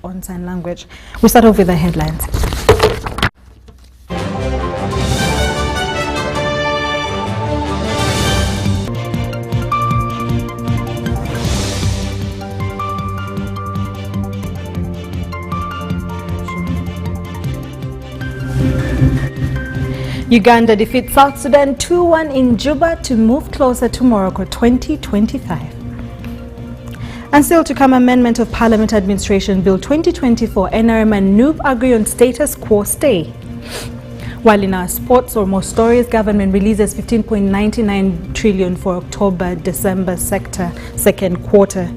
on sign language. We start off with the headlines. Uganda defeats South Sudan 2-1 in Juba to move closer to Morocco 2025. And still to come, Amendment of Parliament Administration Bill 2024, NRM and NUB agree on status quo stay. While in our sports or more stories, government releases 15.99 trillion for October-December sector second quarter.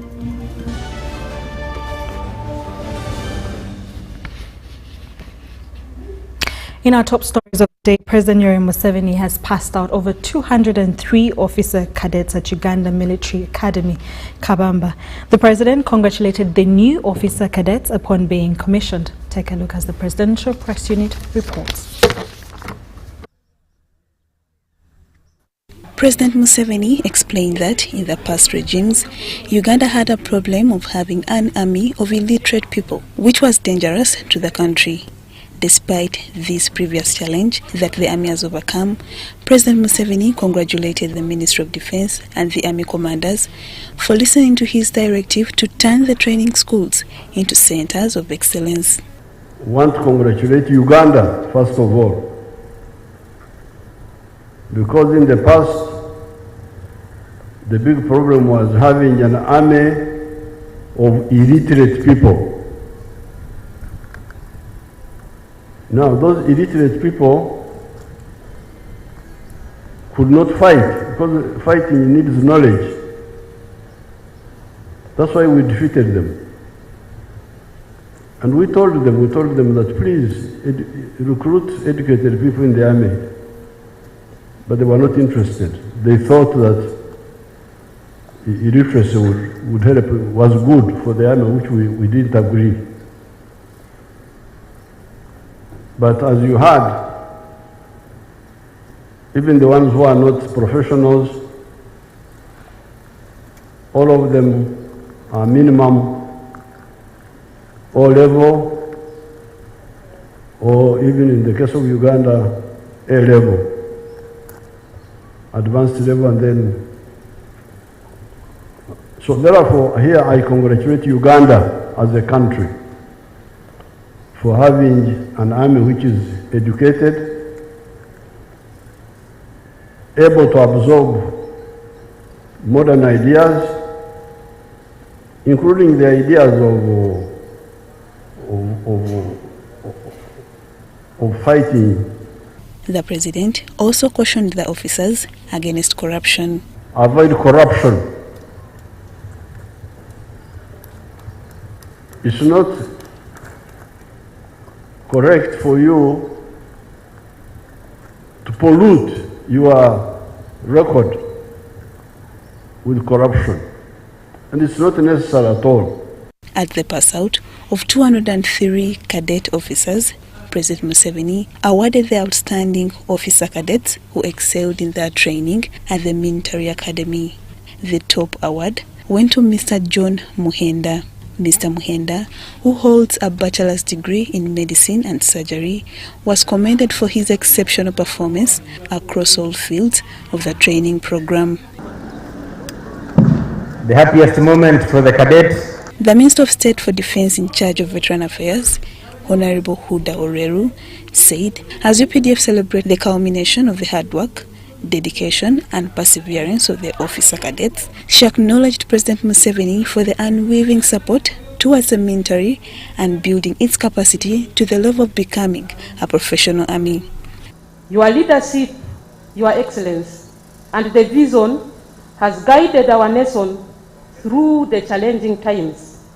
In our top stories of the day, President Yoweri Museveni has passed out over 203 officer cadets at Uganda Military Academy, Kabamba. The president congratulated the new officer cadets upon being commissioned. Take a look as the Presidential Press Unit reports. President Museveni explained that in the past regimes, Uganda had a problem of having an army of illiterate people, which was dangerous to the country. Despite this previous challenge that the army has overcome, President Museveni congratulated the Ministry of Defense and the army commanders for listening to his directive to turn the training schools into centers of excellence. I want to congratulate Uganda, first of all, because in the past, the big problem was having an army of illiterate people. Now, those illiterate people could not fight, because fighting needs knowledge. That's why we defeated them. And we told them that please recruit educated people in the army. But they were not interested. They thought that illiteracy would help, was good for the army, which we didn't agree. But as you heard, even the ones who are not professionals, all of them are minimum O level, or even in the case of Uganda, A level, advanced level, and then. So therefore, here I congratulate Uganda as a country for having an army which is educated, able to absorb modern ideas, including the ideas of fighting. The president also cautioned the officers against corruption. Avoid corruption. It's not correct for you to pollute your record with corruption. And it's not necessary at all. At the pass out of 203 cadet officers, President Museveni awarded the outstanding officer cadets who excelled in their training at the Military Academy. The top award went to Mr. John Muhenda. Mr. Muhenda, who holds a bachelor's degree in medicine and surgery, was commended for his exceptional performance across all fields of the training program. The happiest moment for the cadets. The Minister of State for Defense in charge of Veteran Affairs, Honorable Huda Oreru, said as UPDF celebrate the culmination of the hard work, dedication and perseverance of the officer cadets, she acknowledged President Museveni for the unwavering support towards the military and building its capacity to the level of becoming a professional army. Your leadership, Your Excellence, and the vision has guided our nation through the challenging times.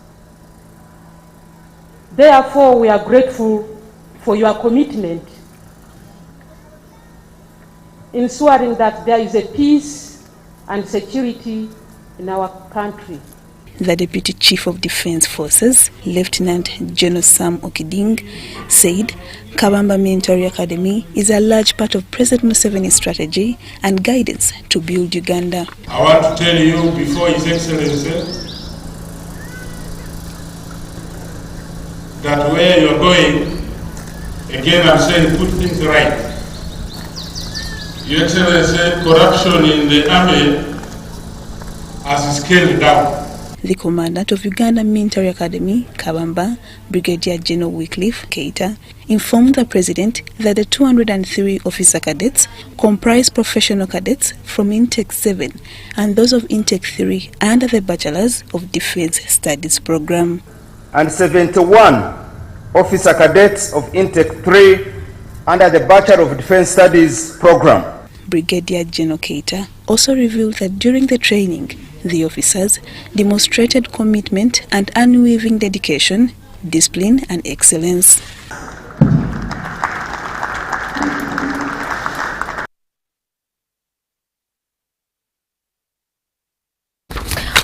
Therefore, we are grateful for your commitment ensuring that there is a peace and security in our country. The Deputy Chief of Defense Forces, Lieutenant General Sam Okiding, said Kabamba Military Academy is a large part of President Museveni's strategy and guidance to build Uganda. I want to tell you before His Excellency that where you're going, again I'm saying put things right. Your Excellency, corruption in the army has scaled down. The commandant of Uganda Military Academy, Kabamba, Brigadier General Wycliffe Keita, informed the President that the 203 officer cadets comprise professional cadets from Intake 7 and those of Intake 3 under the Bachelors of Defense Studies program. And 71 officer cadets of Intake 3 under the Bachelor of Defense Studies program. Brigadier General Keita also revealed that during the training, the officers demonstrated commitment and unwavering dedication, discipline and excellence.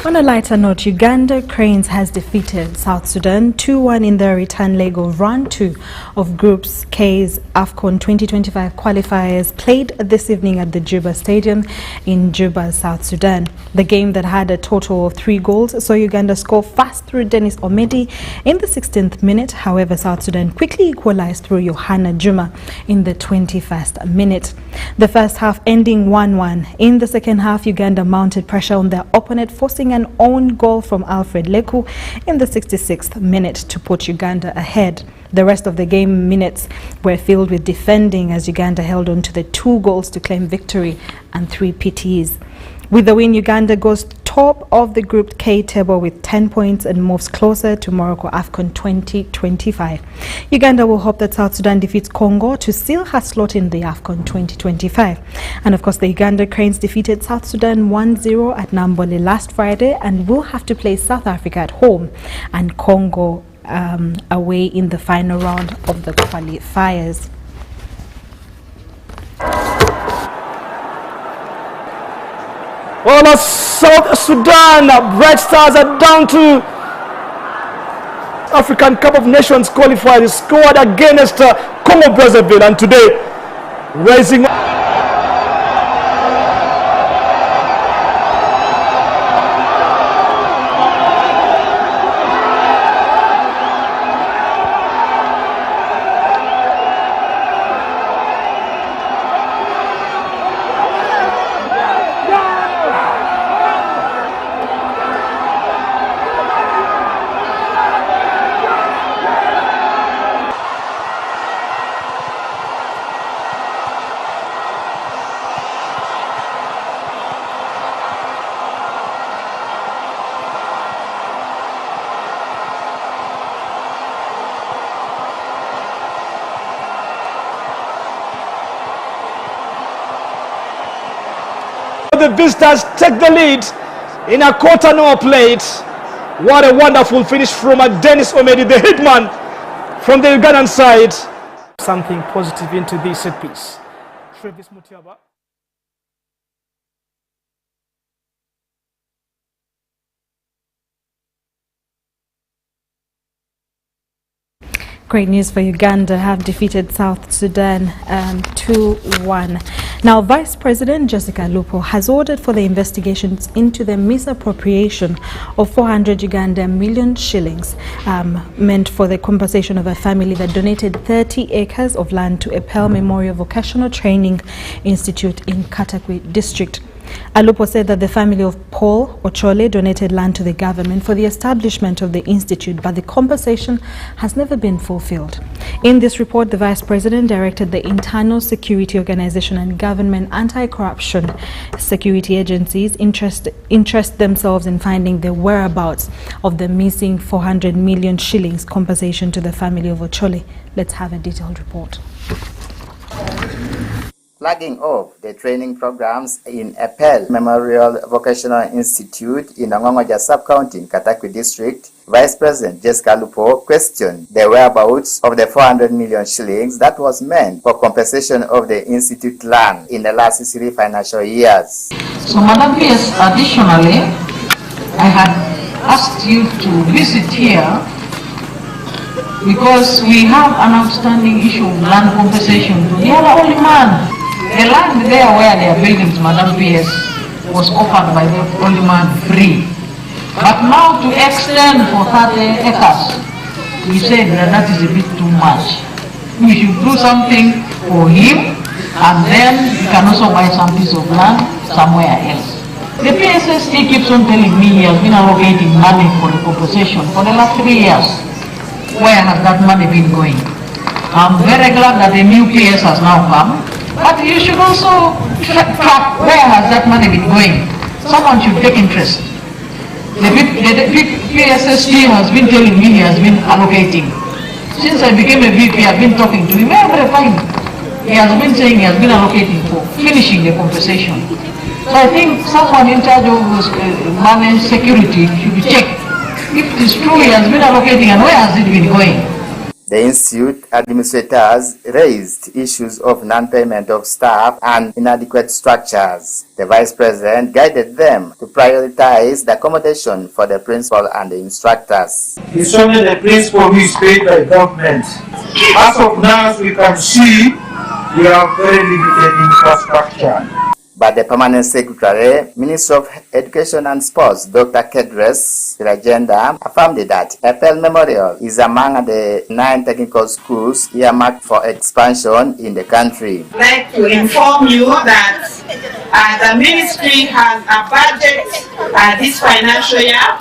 On a lighter note, Uganda Cranes has defeated South Sudan 2-1 in the return leg of round 2 of Group K's AFCON 2025 qualifiers played this evening at the Juba Stadium in Juba, South Sudan. The game that had a total of 3 goals saw Uganda score fast through Dennis Omedi in the 16th minute. However, South Sudan quickly equalized through Yohana Juma in the 21st minute. The first half ending 1-1. In the second half, Uganda mounted pressure on their opponent, forcing an own goal from Alfred Leku in the 66th minute to put Uganda ahead. The rest of the game minutes were filled with defending as Uganda held on to the 2 goals to claim victory and 3 PTs. With the win, Uganda goes top of the Group K table with 10 points and moves closer to Morocco AFCON 2025. Uganda will hope that South Sudan defeats Congo to seal her slot in the AFCON 2025. And of course, the Uganda Cranes defeated South Sudan 1-0 at Nambole last Friday and will have to play South Africa at home and Congo away in the final round of the qualifiers. Well, South Sudan Bright Stars are down to African Cup of Nations qualified scored against Congo Brazzaville, and today rising. The visitors take the lead in a quarter hour played. What a wonderful finish from Dennis Omedi, the hitman from the Ugandan side. Something positive into this set piece. Travis Mutiaba. Great news for Uganda, have defeated South Sudan 2-1. Now, Vice President Jessica Lupo has ordered for the investigations into the misappropriation of 400 Ugandan million shillings meant for the compensation of a family that donated 30 acres of land to a Pearl Memorial Vocational Training Institute in Katakwi District. Alupo said that the family of Paul Ochole donated land to the government for the establishment of the institute, but the compensation has never been fulfilled. In this report, the Vice President directed the Internal Security Organization and government anti-corruption security agencies interest themselves in finding the whereabouts of the missing 400 million shillings compensation to the family of Ochole. Let's have a detailed report. Flagging off the training programs in Pearl Memorial Vocational Institute in Ongongoja Sub-County in Katakwi District, Vice President Jessica Lupo questioned the whereabouts of the 400 million shillings that was meant for compensation of the institute land in the last 3 financial years. So, Madam PS, additionally, I had asked you to visit here because we have an outstanding issue of land compensation to the other only man. The land there where they are building, Madam PS, was offered by the only man free. But now to extend for 30 acres we said that is a bit too much. We should do something for him, and then he can also buy some piece of land somewhere else. The PSS still keeps on telling me he has been allocating money for the compensation for the last 3 years. Where has that money been going? I'm very glad that the new PS has now come, but you should also track where has that money been going. Someone should take interest. The PSS team has been telling me he has been allocating. Since I became a VP, I've been talking to him every time. He has been saying he has been allocating for finishing the compensation. So I think someone in charge of managed security should check if it is true he has been allocating and where has it been going. The institute administrators raised issues of non-payment of staff and inadequate structures. The vice president guided them to prioritize the accommodation for the principal and the instructors. It's only the principal who is paid by government. As of now, as we can see, we have very limited infrastructure. But the permanent secretary, Minister of Education and Sports, Dr. Kedres Rajenda, affirmed that Appel Memorial is among the 9 technical schools earmarked for expansion in the country. I'd like to inform you that the ministry has a budget this financial year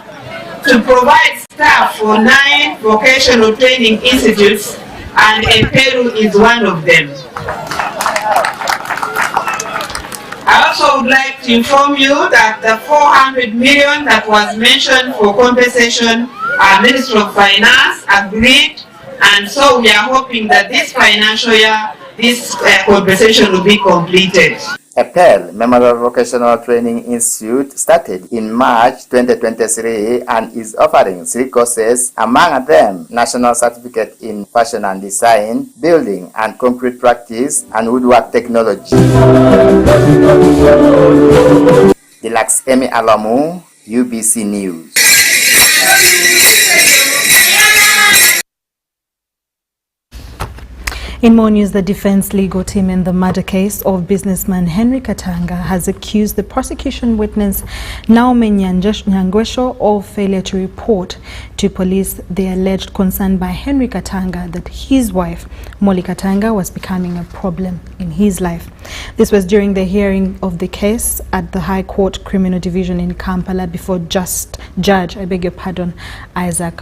to provide staff for 9 vocational training institutes, and Peru is one of them. I also would like to inform you that the 400 million that was mentioned for compensation, our Minister of Finance agreed, and so we are hoping that this financial year, this compensation will be completed. Appel Memorial Vocational Training Institute started in March 2023 and is offering 3 courses, among them National Certificate in Fashion and Design, Building and Concrete Practice, and Woodwork Technology. Deluxe Emi Alamu, UBC News. In more news, the defense legal team in the murder case of businessman Henry Katanga has accused the prosecution witness Naomi Nyangwesho of failure to report to police the alleged concern by Henry Katanga that his wife, Molly Katanga, was becoming a problem in his life. This was during the hearing of the case at the High Court Criminal Division in Kampala before Judge Isaac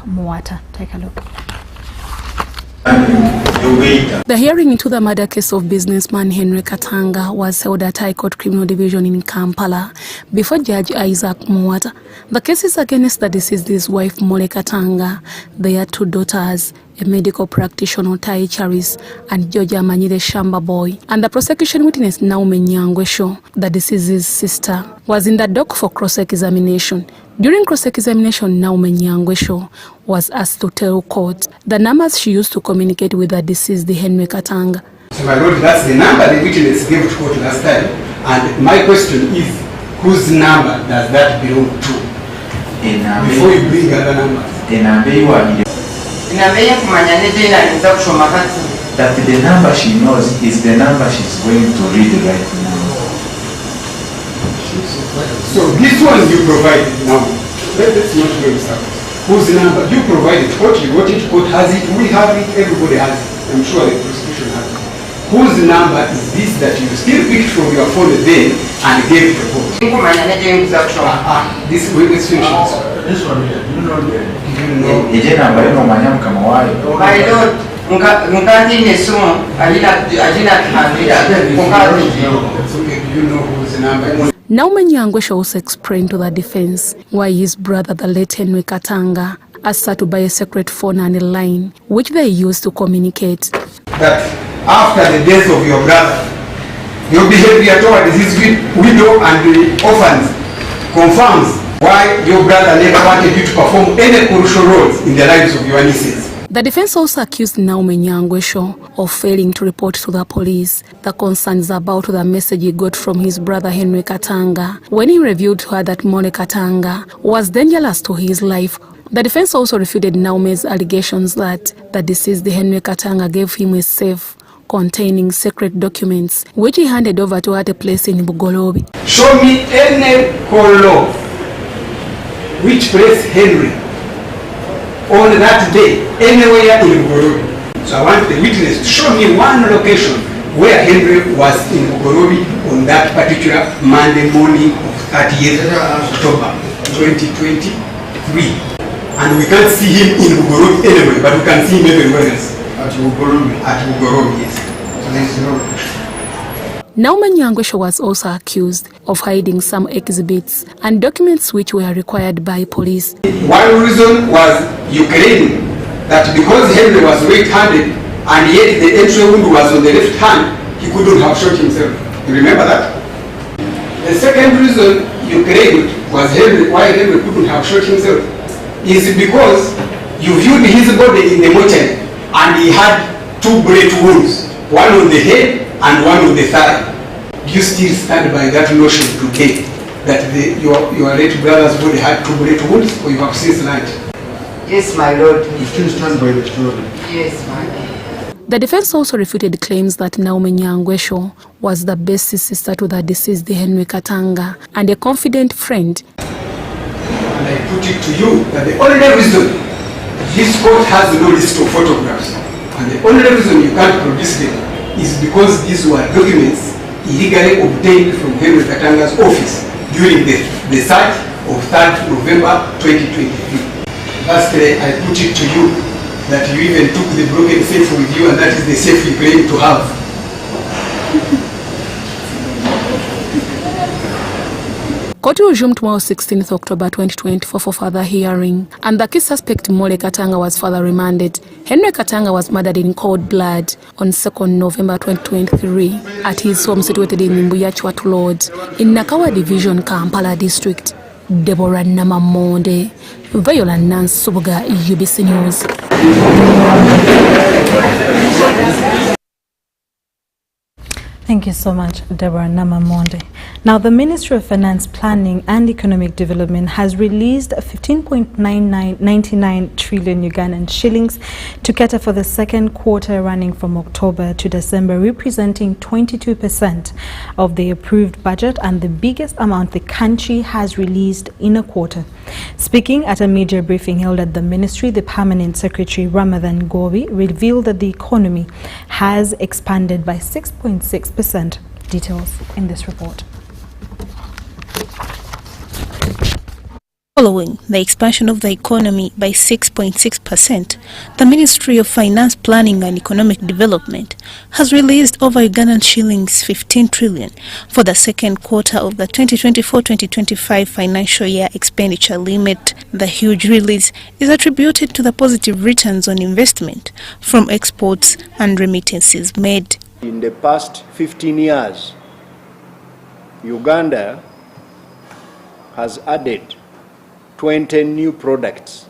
Muwata. Take a look. The hearing into the murder case of businessman Henry Katanga was held at High Court Criminal Division in Kampala before Judge Isaac Muwata. The case is against the deceased's wife Molly Katanga, their 2 daughters, a medical practitioner Tai Charis and Georgia Manyire Shamba Boy, and the prosecution witness Naomi Nyangwesho, the deceased's sister, was in the dock for cross-examination. During cross-examination, Naomi Nyangwesho was asked to tell court the numbers she used to communicate with the deceased Henry Katanga. So my lord, that's the number the witness gave to court last time, and my question is, whose number does that belong to? Before you bring other numbers. That the number she knows is the number she's going to read right now. So this one you provide now. Let's not go in whose number you provided? Court, you got it. Court has it. We have it. Everybody has it. I'm sure the prosecution has it. Whose number is this that you still picked from your phone then and gave to the court? This way, let's finish this one here. You know the. You know. My lord, you know whose number. Naomi Nyangwesho also explained to the defense why his brother, the late Henry Katanga, asked her to buy a secret phone and a line, which they used to communicate. That after the death of your brother, your behavior towards his widow and the orphans confirms why your brother never wanted you to perform any crucial roles in the lives of your nieces. The defense also accused Naomi Nyangwesho of failing to report to the police the concerns about the message he got from his brother Henry Katanga when he revealed to her that Molly Katanga was dangerous to his life. The defense also refuted Naomi's allegations that the deceased Henry Katanga gave him a safe containing secret documents, which he handed over to her at a place in Bugolobi. Show me any call law which place Henry on that day anywhere in Bugorobi. So I want the witness to show me one location where Henry was in Bugorobi on that particular Monday morning of 30th October 2023. And we can't see him in Bugorobi anyway, but we can see him everywhere else. At Bugorobi? At Bugorobi, yes. So there is no location. Yoweri Museveni was also accused of hiding some exhibits and documents which were required by police. One reason was Ukraine, that because Henry was right-handed and yet the entry wound was on the left hand, he couldn't have shot himself. You remember that? The second reason Ukraine was why Henry couldn't have shot himself is because you viewed his body in the mortuary and he had 2 bullet wounds, one on the head and one on the thigh. Do you still stand by that notion today that your late brother's body had 2 bullet wounds, or you have since learned? Yes, my lord. You still stand by the story? Yes, my lord. The defense also refuted claims that Yoweri Museveni was the best sister to the deceased Henry Katanga and a confident friend. And I put it to you that the only reason this court has no list of photographs and the only reason you can't produce them is because these were documents illegally obtained from Henry Katanga's office during the search of 3rd November 2023. Lastly, I put it to you that you even took the broken safe with you, and that is the safe you claim to have. Court will resume tomorrow 16th October 2024 for further hearing, and the key suspect Yoweri Katanga was further remanded. Henry Katanga was murdered in cold blood on 2nd November 2023 at his home situated in Mbuyachwatu Road in Nakawa Division, Kampala District. Deborah Namamonde, Viola Nansubuga, UBC News. Thank you so much, Deborah Namamonde. Now, the Ministry of Finance, Planning and Economic Development has released 15.99 trillion Ugandan shillings to cater for the second quarter running from October to December, representing 22% of the approved budget and the biggest amount the country has released in a quarter. Speaking at a major briefing held at the ministry, the Permanent Secretary Ramadhan Gobi revealed that the economy has expanded by 6.6%. Details in this report. Following the expansion of the economy by 6.6%, the Ministry of Finance, Planning and Economic Development has released over Ugandan shillings 15 trillion for the second quarter of the 2024-2025 financial year expenditure limit. The huge release is attributed to the positive returns on investment from exports and remittances made. In the past 15 years, Uganda has added 20 new products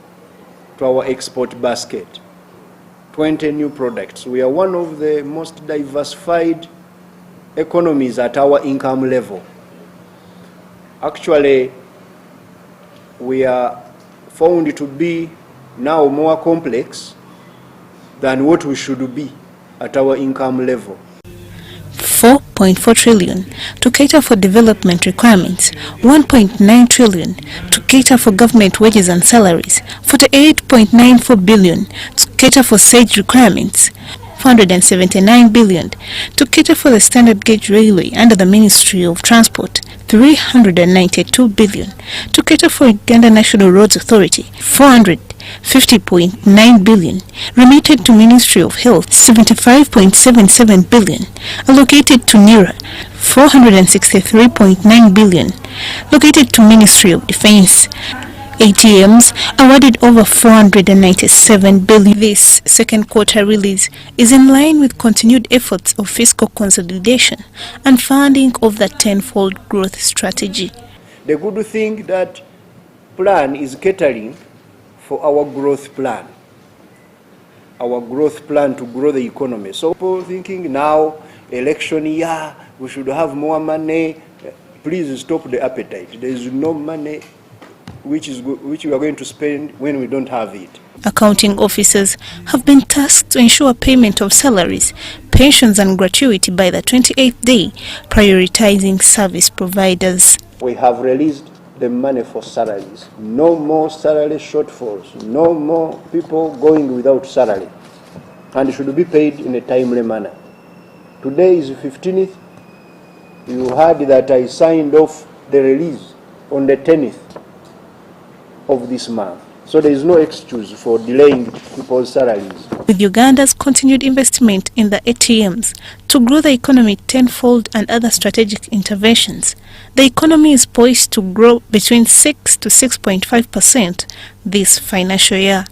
to our export basket. 20 new products. We are one of the most diversified economies at our income level. Actually, we are found to be now more complex than what we should be at our income level. 4.4 trillion to cater for development requirements, 1.9 trillion to cater for government wages and salaries, 48.94 billion to cater for SAGE requirements, 479 billion to cater for the standard gauge railway under the Ministry of Transport, 392 billion to cater for Uganda National Roads Authority, 450.9 billion remitted to Ministry of Health, 75.77 billion allocated to NIRA, 463.9 billion located to Ministry of Defense. ATMs awarded over 497 billion. This second quarter release is in line with continued efforts of fiscal consolidation and funding of the tenfold growth strategy. The good thing that plan is catering for our growth plan to grow the economy. So people thinking now, election year, we should have more money. Please stop the appetite. There is no money which we are going to spend when we don't have it. Accounting officers have been tasked to ensure payment of salaries, pensions and gratuity by the 28th day, prioritizing service providers. We have released the money for salaries. No more salary shortfalls. No more people going without salary. And should be paid in a timely manner. Today is 15th. You heard that I signed off the release on the 10th of this month. So there is no excuse for delaying people's salaries. With Uganda's continued investment in the ATMs to grow the economy tenfold and other strategic interventions, the economy is poised to grow between 6 to 6.5% this financial year.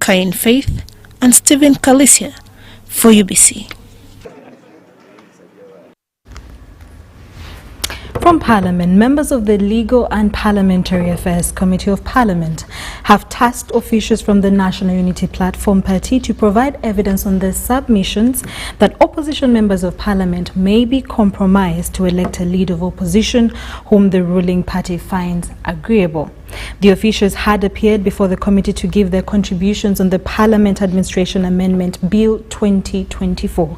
Kain Faith and Stephen Kalicia for UBC. From Parliament, members of the Legal and Parliamentary Affairs Committee of Parliament have tasked officials from the National Unity Platform Party to provide evidence on their submissions that opposition members of Parliament may be compromised to elect a leader of opposition whom the ruling party finds agreeable. The officials had appeared before the committee to give their contributions on the Parliament Administration Amendment Bill 2024.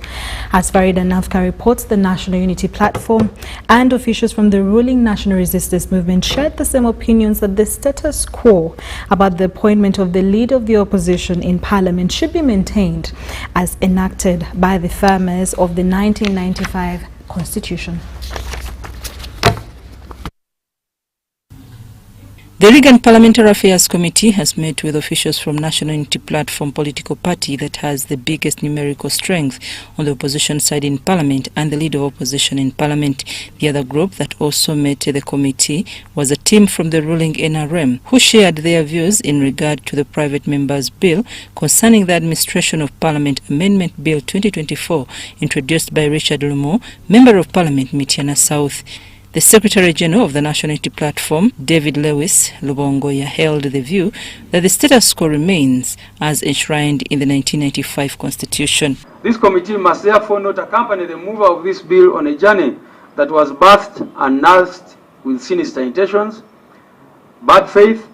As Farida Nafka reports, the National Unity Platform and officials from the ruling National Resistance Movement shared the same opinions that the status quo about the appointment of the leader of the opposition in Parliament should be maintained as enacted by the framers of the 1995 Constitution. The Legal and Parliamentary Affairs Committee has met with officials from National Unity Platform political party that has the biggest numerical strength on the opposition side in Parliament and the leader of opposition in Parliament. The other group that also met the committee was a team from the ruling NRM who shared their views in regard to the private members' bill concerning the administration of Parliament Amendment Bill 2024 introduced by Richard Lumo, Member of Parliament Mityana South. The Secretary General of the National Unity Platform, David Lewis Lubongoya, held the view that the status quo remains as enshrined in the 1995 Constitution. This committee must therefore not accompany the mover of this bill on a journey that was birthed and nursed with sinister intentions, bad faith,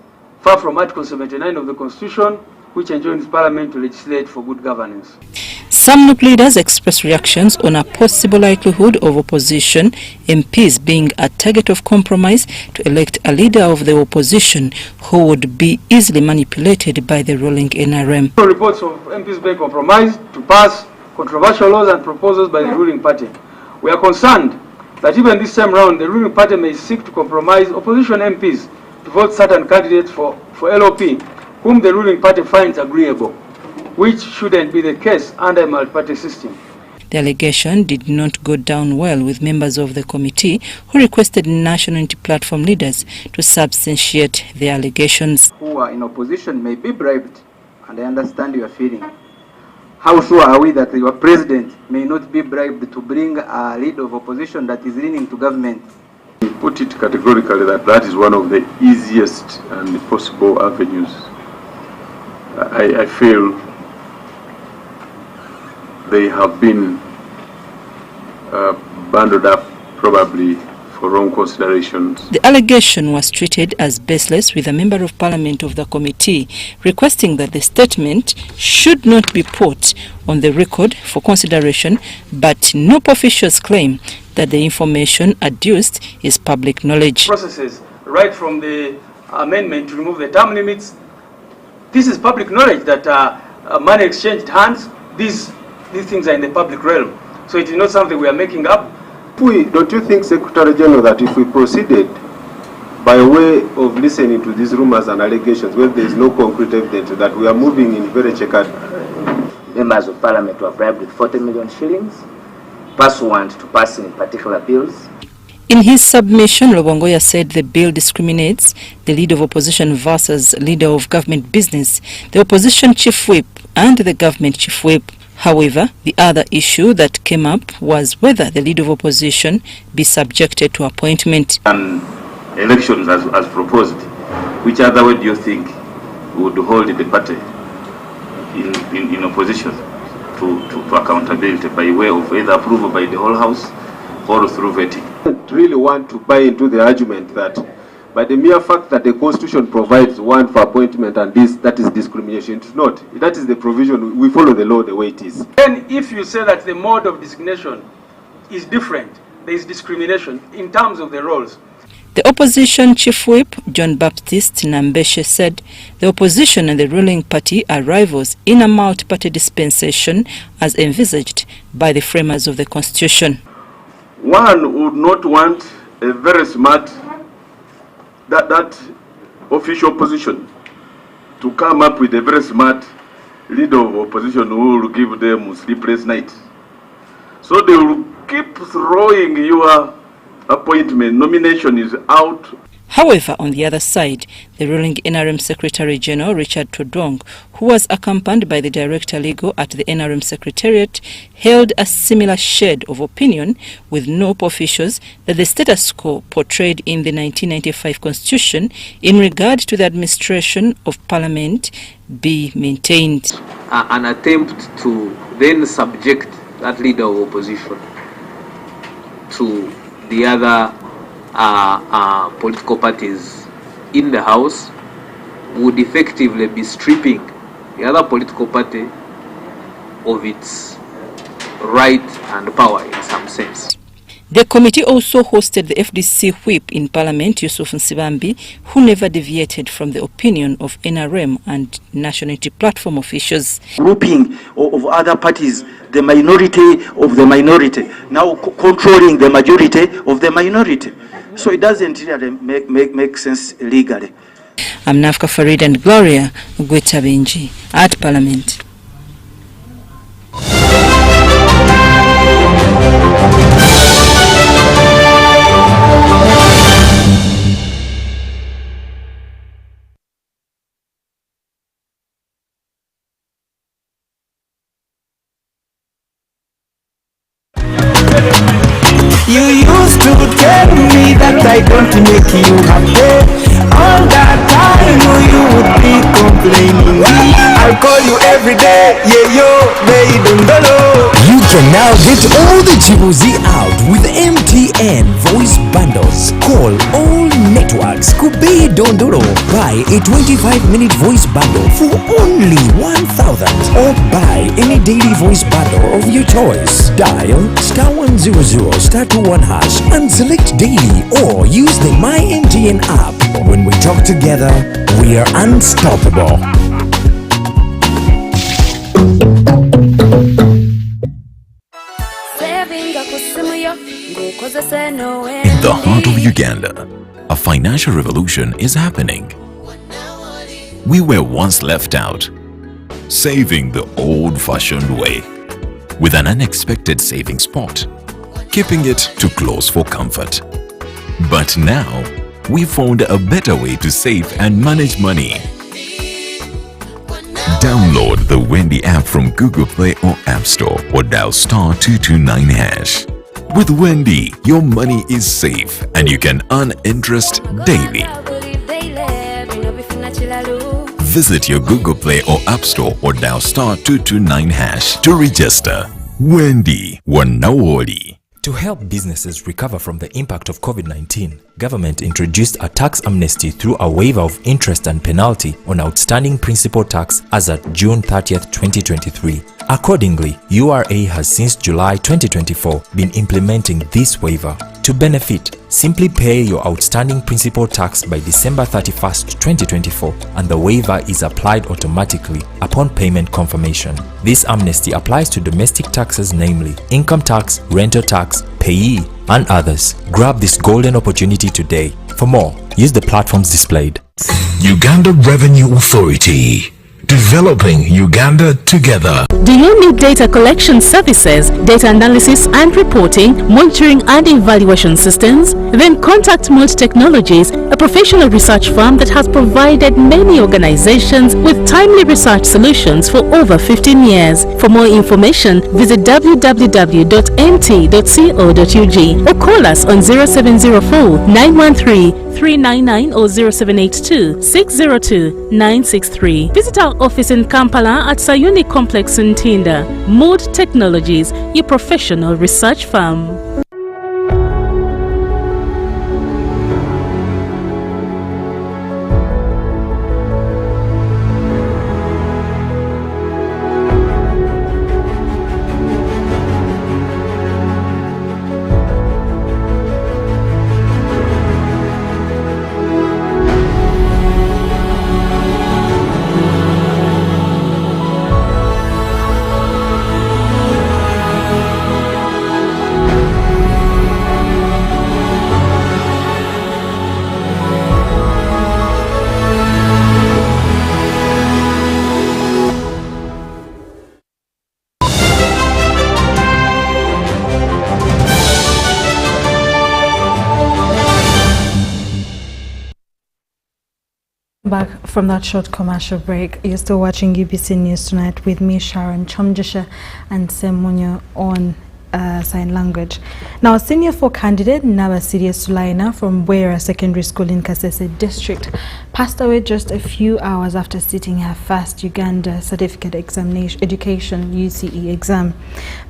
far from Article 79 of the Constitution, which enjoins Parliament to legislate for good governance. Some NUP leaders expressed reactions on a possible likelihood of opposition MPs being a target of compromise to elect a leader of the opposition who would be easily manipulated by the ruling NRM. Reports of MPs being compromised to pass controversial laws and proposals by the ruling party. We are concerned that even this time round the ruling party may seek to compromise opposition MPs to vote certain candidates for LOP whom the ruling party finds agreeable, which shouldn't be the case under a multi-party system. The allegation did not go down well with members of the committee who requested National Unity Platform leaders to substantiate their allegations. Who are in opposition may be bribed, and I understand your feeling. How sure are we that your president may not be bribed to bring a leader of opposition that is leaning to government? We put it categorically that that is one of the easiest and possible avenues. I feel they have been bundled up probably for wrong considerations. The allegation was treated as baseless, with a member of Parliament of the committee requesting that the statement should not be put on the record for consideration, but no officials claim that the information adduced is public knowledge. Processes right from the amendment to remove the term limits. This is public knowledge that money exchanged hands. These things are in the public realm. So it is not something we are making up. Don't you think, Secretary General, that if we proceeded by way of listening to these rumors and allegations where there is no concrete evidence, that we are moving in very checkered? Members of Parliament were bribed with 40 million shillings pursuant to passing particular bills. In his submission, Lubongoya said the bill discriminates the leader of opposition versus leader of government business, the opposition chief whip and the government chief whip. However, the other issue that came up was whether the leader of opposition be subjected to appointment. And elections as proposed, which other way do you think would hold the party in opposition to accountability by way of either approval by the whole House or through vetting? I don't really want to buy into the argument that by the mere fact that the Constitution provides one for appointment and that is discrimination. It's not. That is the provision. We follow the law the way it is. And if you say that the mode of designation is different, there is discrimination in terms of the roles. The opposition chief whip, John Baptiste Nambeshe, said the opposition and the ruling party are rivals in a multi-party dispensation as envisaged by the framers of the constitution. One would not want a very smart, that official position to come up with a very smart leader of opposition who will give them sleepless night. So they will keep throwing your appointment, nomination is out. However, on the other side, the ruling NRM Secretary General Richard Todong, who was accompanied by the Director Legal at the NRM Secretariat, held a similar shade of opinion with NOP officials that the status quo portrayed in the 1995 Constitution in regard to the administration of Parliament be maintained. An attempt to then subject that leader of opposition to the other political parties in the House would effectively be stripping the other political party of its right and power in some sense. The committee also hosted the FDC whip in Parliament, Yusuf Nsibambi, who never deviated from the opinion of NRM and National Unity Platform officials. Grouping of other parties, the minority of the minority, now controlling the majority of the minority. So it doesn't really make sense legally. I'm Nafka Farid and Gloria Gwetabenji at Parliament. You used to tell me that I don't make you happy. All that time you would be complaining. I'll call you every day, yeah yo, they don't know. You can now get all the Jibuzi out with MTN voice bundles. Call all networks Kubi Dondoro. Buy a 25-minute voice bundle for only 1,000 or buy any daily voice bundle of your choice. Dial *100*21# and select daily or use the My MTN app. When we talk together, we are unstoppable. In the heart of Uganda, a financial revolution is happening. We were once left out, saving the old-fashioned way, with an unexpected saving spot, keeping it too close for comfort. But now, we found a better way to save and manage money. Download the Wendy app from Google Play or App Store or dial *229#. With Wendy, your money is safe and you can earn interest daily. Visit your Google Play or App Store or dial *229# to register. Wendy, Wanawoli. To help businesses recover from the impact of COVID-19, government introduced a tax amnesty through a waiver of interest and penalty on outstanding principal tax as at June 30th, 2023. Accordingly, URA has since July 2024 been implementing this waiver. To benefit, simply pay your outstanding principal tax by December 31st, 2024 and the waiver is applied automatically upon payment confirmation. This amnesty applies to domestic taxes, namely income tax, rental tax, payee, and others. Grab this golden opportunity today. For more, use the platforms displayed. Uganda Revenue Authority. Developing Uganda together. Do you need data collection services, data analysis and reporting, monitoring and evaluation systems? Then contact Mold Technologies, a professional research firm that has provided many organizations with timely research solutions for over 15 years. For more information, visit www.mt.co.ug or call us on 0704 913 399 or 0782 602 963. Visit our office in Kampala at Sayuni Complex in Tinda. Mold Technologies, your professional research firm. Back from that short commercial break, you're still watching UBC News Tonight with me, Sharon Kyomugisha, and Semunyo on sign language. Now, Senior 4 candidate Nabasirie Sulaina from Bwera Secondary School in Kasese District passed away just a few hours after sitting her first Uganda Certificate Examination Education UCE exam.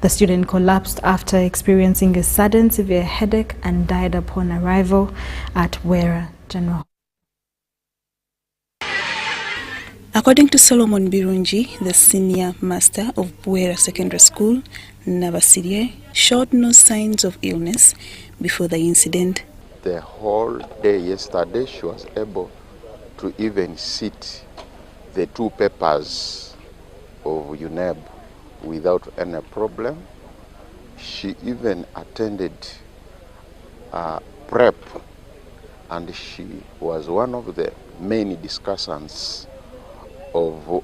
The student collapsed after experiencing a sudden severe headache and died upon arrival at Bwera General. According to Solomon Birungi, the senior master of Bwera Secondary School, Nabasirie showed no signs of illness before the incident. The whole day yesterday, she was able to even sit the 2 papers of UNEB without any problem. She even attended prep, and she was one of the main discussants of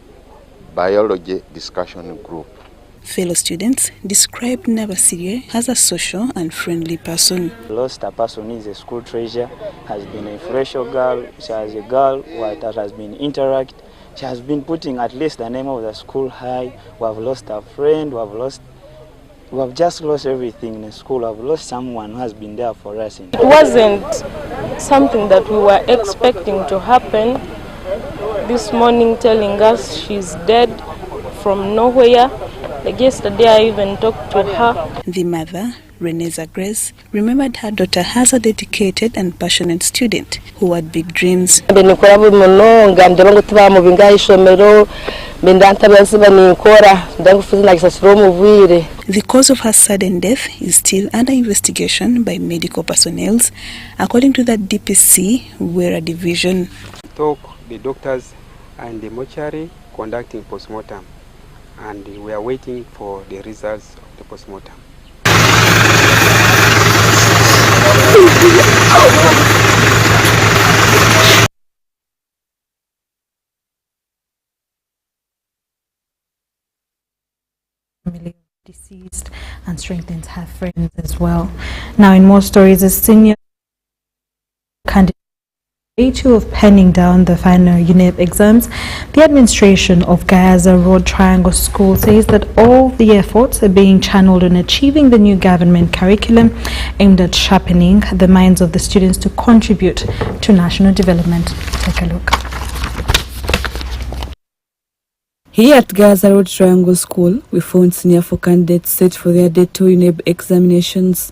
biology discussion group. Fellow students described Nabasirie as a social and friendly person. Lost a person is a school treasure, has been a influential girl, she has a girl that has been interact, she has been putting at least the name of the school high. We have lost a friend, we have just lost everything in the school. We have lost someone who has been there for us. It wasn't something that we were expecting to happen. This morning telling us she's dead from nowhere. Like yesterday I even talked to her. The mother, Reneza Grace, remembered her daughter as a dedicated and passionate student who had big dreams. The cause of her sudden death is still under investigation by medical personnel, according to the DPC Bwera Division. The doctors and the mortuary conducting postmortem, and we are waiting for the results of the postmortem. Deceased and strengthens her friends as well. Now, in more stories, a senior candidate A2 of penning down the final UNEB exams, the administration of Gayaza Road Triangle School says that all the efforts are being channeled on achieving the new government curriculum aimed at sharpening the minds of the students to contribute to national development. Take a look. Here at Gayaza Road Triangle School, we found senior 4 candidates set for their Day 2 UNEB examinations.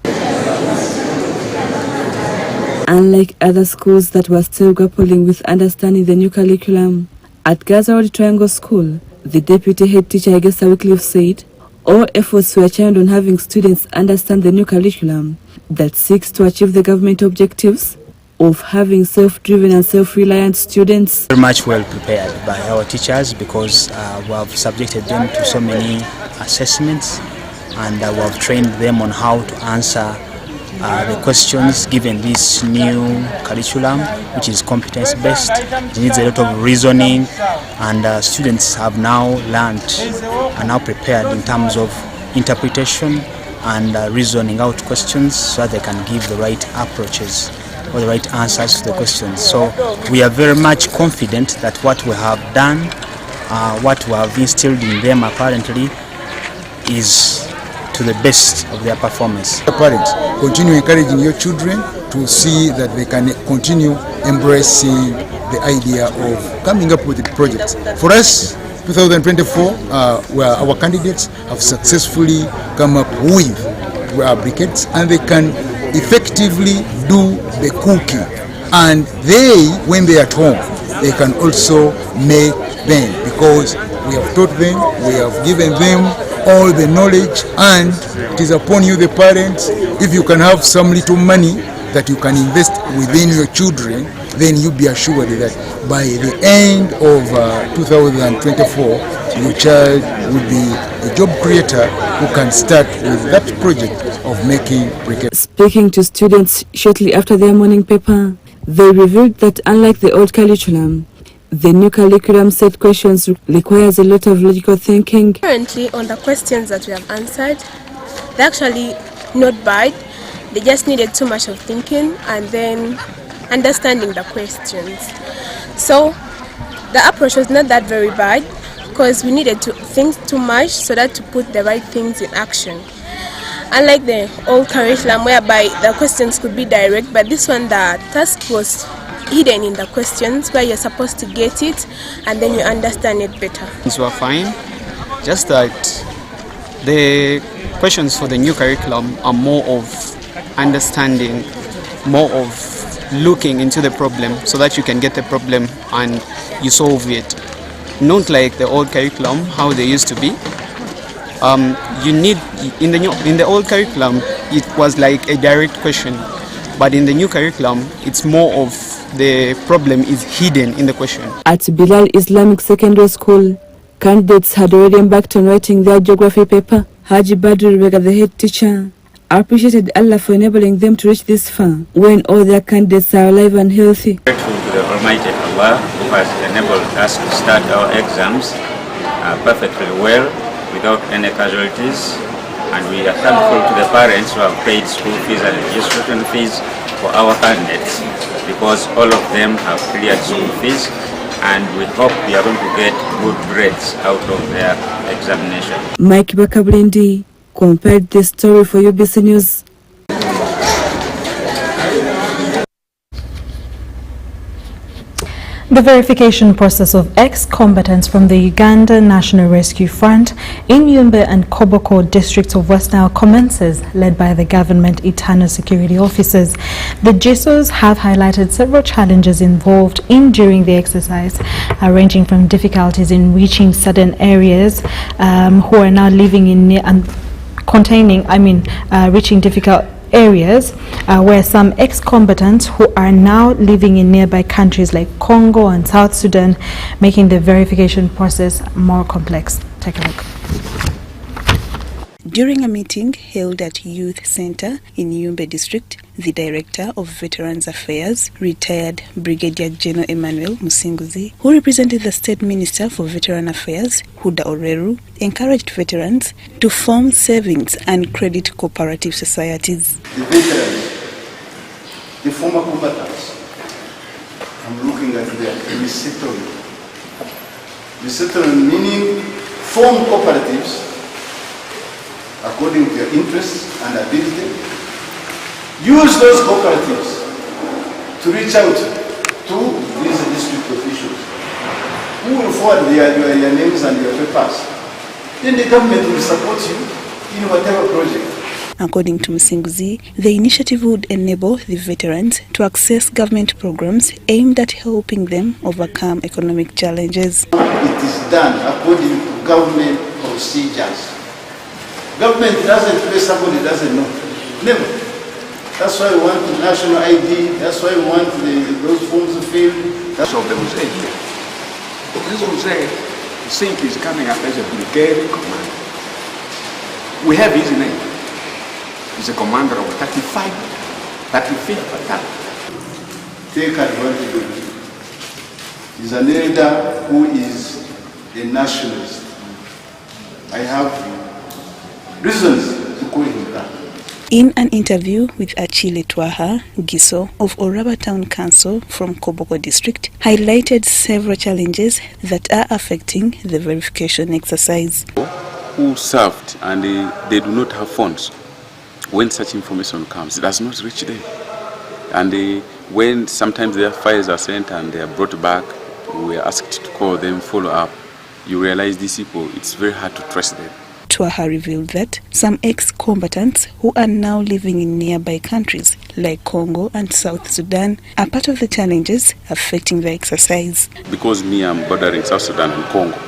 Unlike other schools that were still grappling with understanding the new curriculum, at Gayaza Road Triangle School, the deputy head teacher Agesa Wycliffe said all efforts were channeled on having students understand the new curriculum that seeks to achieve the government objectives of having self-driven and self-reliant students. Very much well prepared by our teachers because we have subjected them to so many assessments, and we have trained them on how to answer the questions given this new curriculum, which is competence-based. It needs a lot of reasoning, and students have now learned and now prepared in terms of interpretation and reasoning out questions so that they can give the right approaches or the right answers to the questions. So we are very much confident that what we have done, what we have instilled in them apparently, is to the best of their performance. Parents, continue encouraging your children to see that they can continue embracing the idea of coming up with projects. For us, 2024, where our candidates have successfully come up with briquettes, and they can effectively do the cooking, and they, when they are at home, they can also make them, because we have taught them, we have given them all the knowledge, and it is upon you, the parents. If you can have some little money that you can invest within your children, then you be assured that by the end of 2024, your child will be a job creator who can start with that project of making briquettes. Speaking to students shortly after their morning paper, they revealed that unlike the old curriculum, the new curriculum set questions requires a lot of logical thinking. Currently, on the questions that we have answered, they're actually not bad. They just needed too much of thinking and then understanding the questions. So The approach was not that very bad because we needed to think too much so that to put the right things in action. Unlike the old curriculum whereby the questions could be direct, but this one the task was hidden in the questions where you're supposed to get it and then you understand it better. Things were fine, just that the questions for the new curriculum are more of understanding, more of looking into the problem so that you can get the problem and you solve it. Not like the old curriculum, how they used to be. You need, in the old curriculum, it was like a direct question, but in the new curriculum, it's more of the problem is hidden in the question. At Bilal Islamic Secondary School, candidates had already embarked on writing their geography paper. Haji Badru Rebecca, the head teacher, appreciated Allah for enabling them to reach this far when all their candidates are alive and healthy. Grateful to the Almighty Allah who has enabled us to start our exams perfectly well without any casualties, and we are thankful to the parents who have paid school fees and registration fees for our candidates, because all of them have cleared school fees, and we hope we are going to get good grades out of their examination. Mike Bakablindi compared this story for UBC News. The verification process of ex-combatants from the Uganda National Rescue Front in Yumbe and Koboko districts of West Nile commences, led by the government internal security officers. The GISOs have highlighted several challenges involved in during the exercise, ranging from difficulties in reaching certain areas who are now living in near and reaching difficult areas where some ex-combatants who are now living in nearby countries like Congo and South Sudan, making the verification process more complex. Take a look. During a meeting held at Youth Center in Yumbe District, the Director of Veterans Affairs, retired Brigadier General Emmanuel Musinguzi, who represented the State Minister for Veteran Affairs, Huda Oreru, encouraged veterans to form savings and credit cooperative societies. The veterans, the former combatants, I'm looking at their resettlement. Resettlement meaning form cooperatives according to your interests and ability. Use those cooperatives to reach out to these district officials who will forward your names and your papers. Then the government will support you in whatever project. According to Musinguzi, the initiative would enable the veterans to access government programs aimed at helping them overcome economic challenges. It is done according to government procedures. Government doesn't pay somebody who doesn't know. Never. That's why we want the national ID, that's why we want those forms of field. That's what they will say here. That's what we say. The Sink is coming up as a brigade commander. We have his name. He's a commander of 35th battalion. Take advantage of it. He's an elder who is a nationalist. I have reasons to call him that. In an interview with Achille Twaha, Giso of Oraba Town Council from Koboko District, highlighted several challenges that are affecting the verification exercise. Who served and they do not have funds. When such information comes, it does not reach them. And when sometimes their files are sent and they are brought back, we are asked to call them, follow up. You realize these people, it's very hard to trust them. Twaha revealed that some ex-combatants who are now living in nearby countries like Congo and South Sudan are part of the challenges affecting the exercise. Because me, I'm bordering South Sudan and Congo.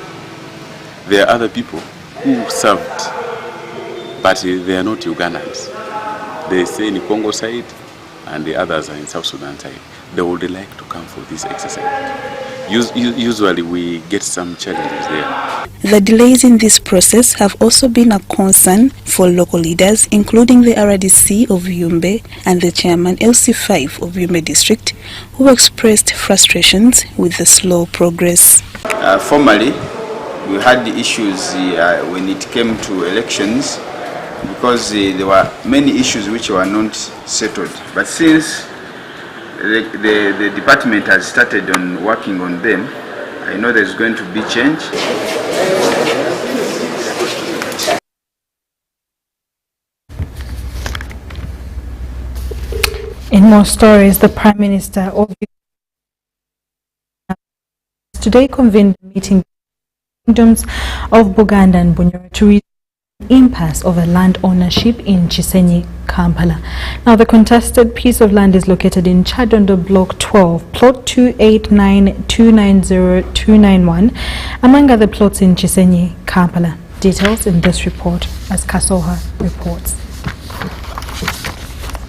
There are other people who served, but they are not Ugandans. They stay in the Congo side and the others are in South Sudan side. They would like to come for this exercise. Usually we get some challenges there. The delays in this process have also been a concern for local leaders, including the RDC of Yumbe and the chairman LC5 of Yumbe District, who expressed frustrations with the slow progress. Formerly, we had the issues when it came to elections because there were many issues which were not settled. But since the department has started on working on them, I know there's going to be change. In more stories, the Prime Minister of today convened a meeting with the kingdoms of Buganda and Bunyoro to resolve the impasse over land ownership in Chisenyi, Kampala. Now, the contested piece of land is located in Chadondo Block 12, Plot 289290291, among other plots in Chisenyi, Kampala. Details in this report as Kasoha reports.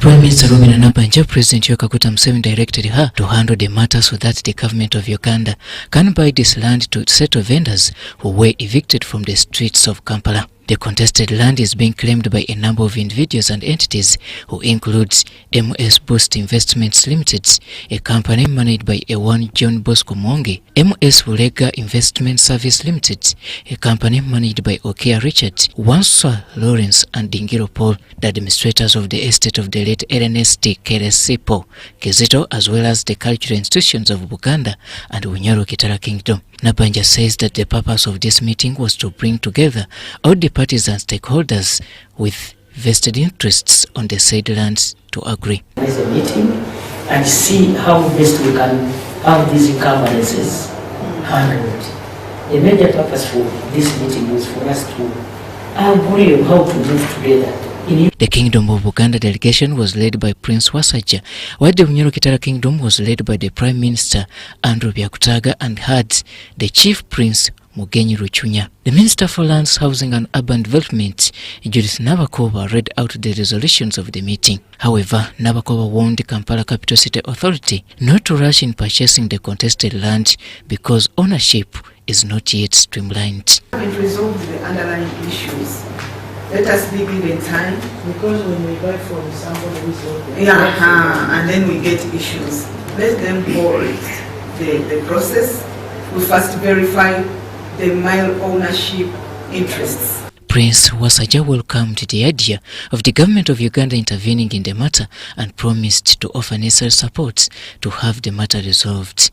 Prime Minister Robina Nabanja, President Yoweri Museveni directed her to handle the matter so that the government of Uganda can buy this land to settle vendors who were evicted from the streets of Kampala. The contested land is being claimed by a number of individuals and entities who includes MS Boost Investments Limited, a company managed by A1 John Bosco Monge, MS Wulega Investment Service Limited, a company managed by Okia Richard, Wanswa Lawrence and Dingiro Paul, the administrators of the estate of the late LNST Keresipo Kizito, as well as the cultural institutions of Buganda and Bunyoro Kitara Kingdom. Nabanja says that the purpose of this meeting was to bring together all the parties and stakeholders with vested interests on the said lands to agree. There's a meeting and see how best we can have these encumbrances handled. The major purpose for this meeting was for us to agree on how to move together. The Kingdom of Buganda delegation was led by Prince Wasajja, while the Bunyoro Kitara Kingdom was led by the Prime Minister Andrew Byakutaga and had the Chief Prince Mugenyi Ruchunya. The Minister for Lands, Housing and Urban Development, Judith Nabakoba, read out the resolutions of the meeting. However, Nabakoba warned the Kampala Capital City Authority not to rush in purchasing the contested land because ownership is not yet streamlined. We haven't resolved the underlying issues. Let us be given time. Because when we buy from somebody who is and then we get issues. Let them hold the process. We first verify the mile ownership interests. Prince Wasajja welcomed the idea of the government of Uganda intervening in the matter and promised to offer necessary support to have the matter resolved.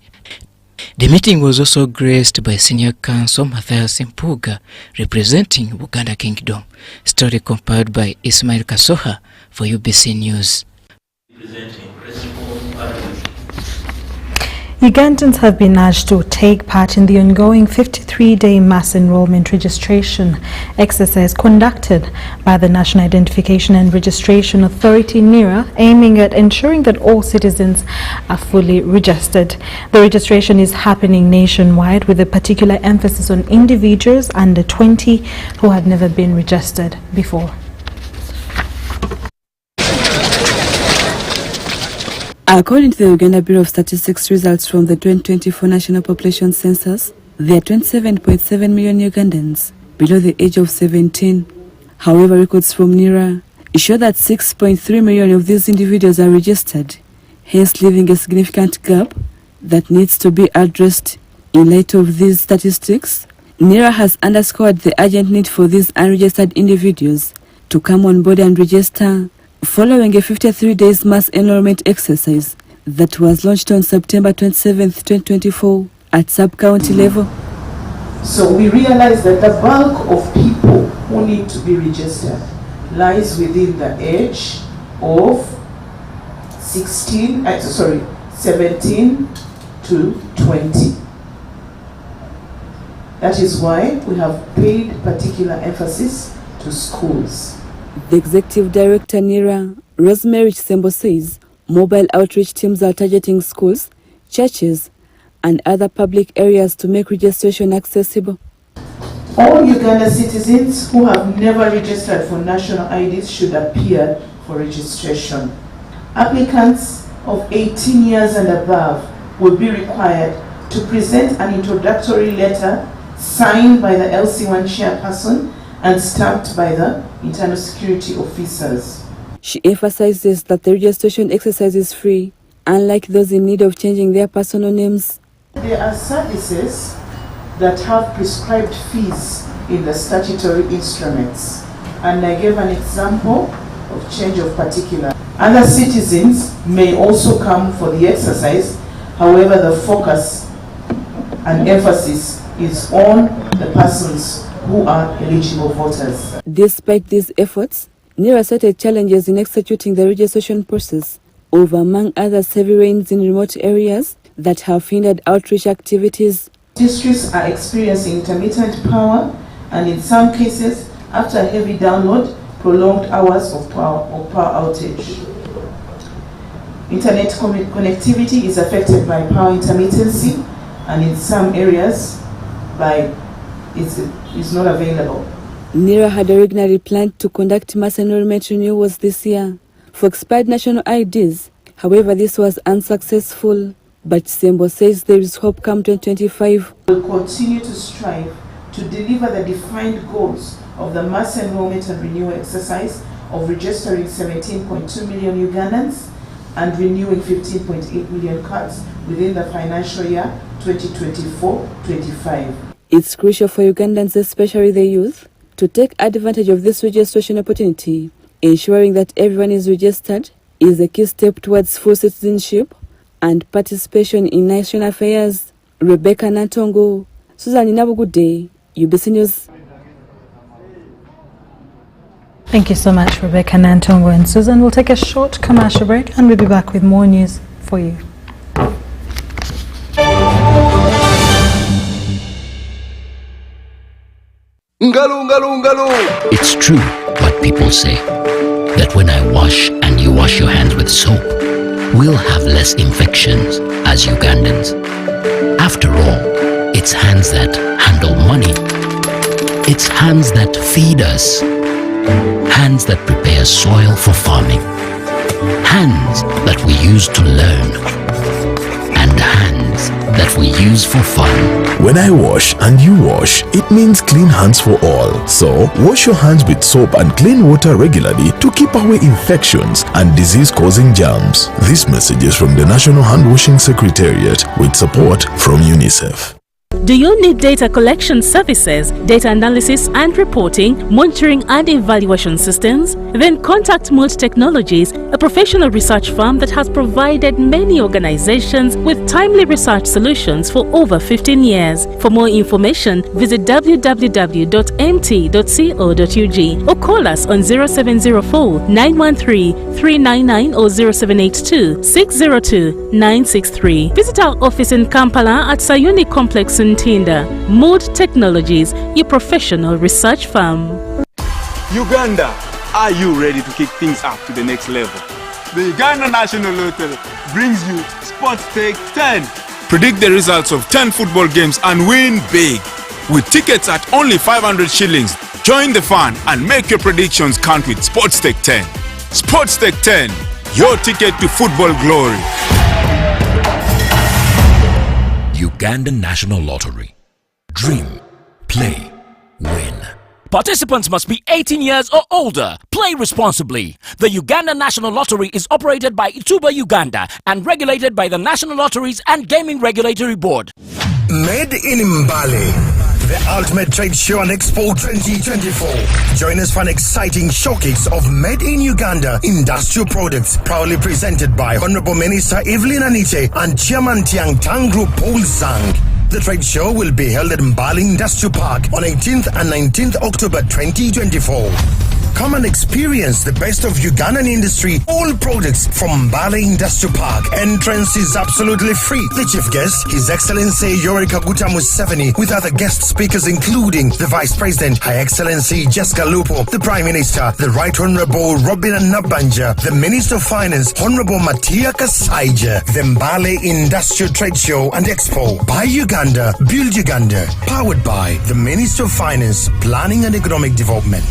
The meeting was also graced by Senior Counsel Matthias Mpuga, representing Buganda Kingdom. Story compiled by Ismail Kasoha for UBC News. Ugandans have been urged to take part in the ongoing 53-day mass enrollment registration exercise conducted by the National Identification and Registration Authority, NIRA, aiming at ensuring that all citizens are fully registered. The registration is happening nationwide with a particular emphasis on individuals under 20 who have never been registered before. According to the Uganda Bureau of Statistics results from the 2024 National Population Census, there are 27.7 million Ugandans below the age of 17. However, records from NIRA show that 6.3 million of these individuals are registered, hence leaving a significant gap that needs to be addressed. In light of these statistics, NIRA has underscored the urgent need for these unregistered individuals to come on board and register, following a 53 days mass enrollment exercise that was launched on September 27, 2024 at sub-county level. So we realize that the bulk of people who need to be registered lies within the age of 17 to 20. That is why we have paid particular emphasis to schools. The Executive Director NIRA, Rosemary Chisembo, says mobile outreach teams are targeting schools, churches, and other public areas to make registration accessible. All Uganda citizens who have never registered for national IDs should appear for registration. Applicants of 18 years and above will be required to present an introductory letter signed by the LC1 chairperson and stamped by the internal security officers. She emphasizes that the registration exercise is free, unlike those in need of changing their personal names. There are services that have prescribed fees in the statutory instruments, and I gave an example of change of particular. Other citizens may also come for the exercise, however the focus and emphasis is on the persons who are eligible voters. Despite these efforts, NERA cited challenges in executing the registration process over, among others, heavy rains in remote areas that have hindered outreach activities. Districts are experiencing intermittent power, and in some cases, after a heavy download, prolonged hours of power outage. Internet connectivity is affected by power intermittency, and in some areas, it's not available. NERA had originally planned to conduct mass enrollment renewals this year for expired national IDs. However, this was unsuccessful. But Sembo says there is hope come 2025. We will continue to strive to deliver the defined goals of the mass enrollment and renewal exercise of registering 17.2 million Ugandans and renewing 15.8 million cards within the financial year 2024-25. It's crucial for Ugandans, especially the youth, to take advantage of this registration opportunity. Ensuring that everyone is registered is a key step towards full citizenship and participation in national affairs. Rebecca Nantongo, Susan Inabugude, UBC News. Thank you so much, Rebecca Nantongo and Susan. We'll take a short commercial break and we'll be back with more news for you. It's true what people say, that when I wash and you wash your hands with soap, we'll have less infections as Ugandans. After all, it's hands that handle money. It's hands that feed us. Hands that prepare soil for farming. Hands that we use to learn. And hands that we use for fun. When I wash and you wash, it means clean hands for all. So, wash your hands with soap and clean water regularly to keep away infections and disease-causing germs. This message is from the National Hand Washing Secretariat with support from UNICEF. Do you need data collection services, data analysis and reporting, monitoring and evaluation systems? Then contact Multi Technologies, a professional research firm that has provided many organizations with timely research solutions for over 15 years. For more information, visit www.mt.co.ug or call us on 0704 913 399 or 0782 602 963. Visit our office in Kampala at Sayuni Complex in Tinda. Mood Technologies, your professional research firm. Uganda, are you ready to kick things up to the next level? The Uganda National Lottery brings you Sports Take 10. Predict the results of 10 football games and win big. With tickets at only 500 shillings, join the fun and make your predictions count with Sports Take 10. Sports Take 10, your ticket to football glory. Uganda National Lottery. Dream, play, win. Participants must be 18 years or older. Play responsibly. The Uganda National Lottery is operated by Ituba Uganda and regulated by the National Lotteries and Gaming Regulatory Board. Made in Mbale, the ultimate trade show and expo 2024. Join us for an exciting showcase of Made in Uganda industrial products, proudly presented by Honorable Minister Evelyn Anite and Chairman Tiang Tangru Paul Sang. The trade show will be held at Mbale Industrial Park on 18th and 19th October 2024. Come and experience the best of Ugandan industry, all products from Mbale Industrial Park. Entrance is absolutely free. The chief guest, His Excellency Yoweri Museveni, with other guest speakers including the Vice President, Her Excellency Jessica Lupo, the Prime Minister, the Right Honorable Robin Nabanja, the Minister of Finance, Honorable Matia Kasaija. The Mbale Industrial Trade Show and Expo by Uganda, Build Uganda, powered by the Minister of Finance, Planning and Economic Development.